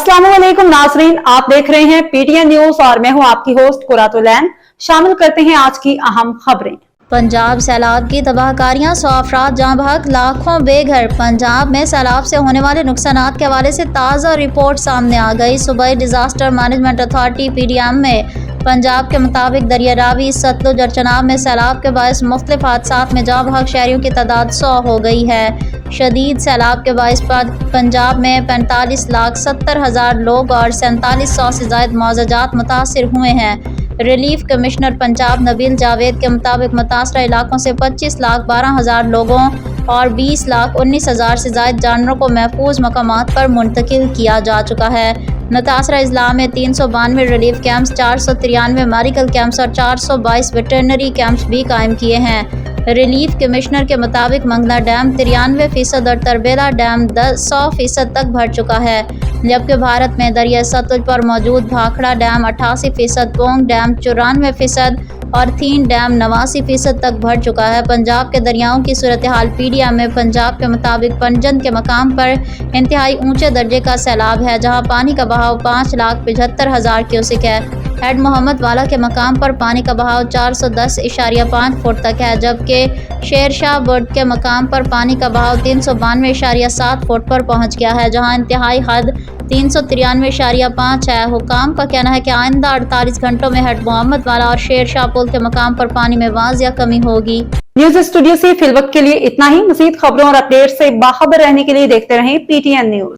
अस्सलाम वालेकुम नाजरीन, आप देख रहे हैं पीटीएन न्यूज और मैं हूं आपकी होस्ट कुरातुलैन। शामिल करते हैं आज की अहम खबरें। पंजाब सैलाब की तबाहकारियां, 100 अफराद जहां बहक, लाखों बेघर। पंजाब में सैलाब से होने वाले नुकसानात के हवाले से ताज़ा रिपोर्ट सामने आ गई। सूबाई डिजास्टर मैनेजमेंट अथॉरिटी (PDM) में पंजाब के मुताबिक दरिया रावी, सतलुज और चनाब में सैलाब के बायस मुख्तलिफ हादसात में जहां बहक शहरियों की तादाद 100 हो गई है। शदीद सैलाब के बायस पंजाब में 45,70,000 लोग और 4700 से ज़ायद मुआवजात मुतासिर हुए हैं। रिलीफ कमिश्नर पंजाब नबील जावेद के मुताबिक मुतासरा इलाकों से 25,12,000 लोगों और 20,19,000 से ज़ायद जानवरों को महफूज मकामात पर मुंतकिल किया जा चुका है। मुतासरा अजला में 392 रिलीफ कैंप्स, 493 मेडिकल कैंप्स और 422 वेटरनरी कैंप्स भी कायम किए हैं। रिलीफ कमिश्नर के मुताबिक मंगला डैम 93% और तरबेला डैम 100% तक भर चुका है, जबकि भारत में दरिया सतलुज पर मौजूद भाखड़ा डैम 88%, पोंग डैम 94% और थीन डैम 89% तक भर चुका है। पंजाब के दरियाओं की सूरत हाल PDM में पंजाब के मुताबिक पंजन के मकाम पर इंतहाई ऊंचे दर्जे का सैलाब है, जहां पानी का बहाव 5,75,000 क्यूसिक है। हेड मोहम्मद वाला के मकाम पर पानी का बहाव 410.5 फुट तक है, जबकि शेरशाह बुर्द के मकाम पर पानी का बहाव 392.7 फुट पर पहुंच गया है, जहां इंतहाई हद 393.5 है। हुकाम का कहना है कि आइंदा 48 घंटों में हेड मोहम्मद वाला और शेरशाह पुल के मकाम पर पानी में वाजिया कमी होगी। न्यूज स्टूडियो से फिलवक्त के लिए इतना ही। मज़ीद खबरों और अपडेट से बाखबर रहने के लिए देखते रहें PTN न्यूज।